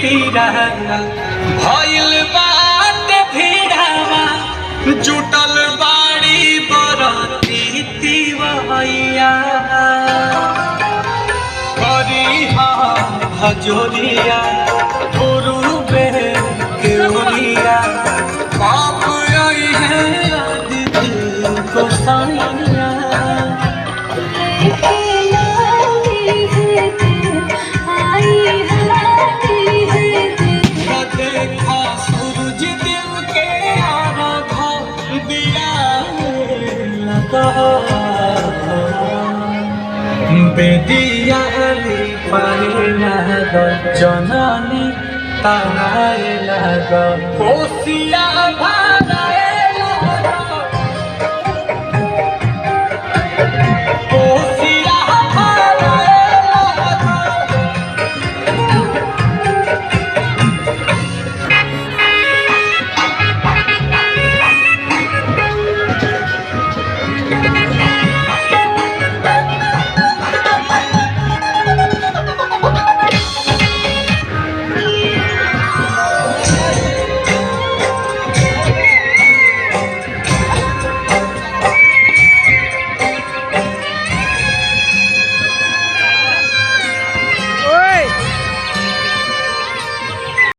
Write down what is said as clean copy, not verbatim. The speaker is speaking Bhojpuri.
तीरा भइल बाटे भिड़ावा जुटल बाड़ी बरती तिवैया करी हजोरिया गुरुबे केवरिया बाप आई है आदित्य गोसाइया देखा सूरज दिल के आराधा दिया लगा बेदिया पाए लागल जननी तनाए लागल कोसिया भागाए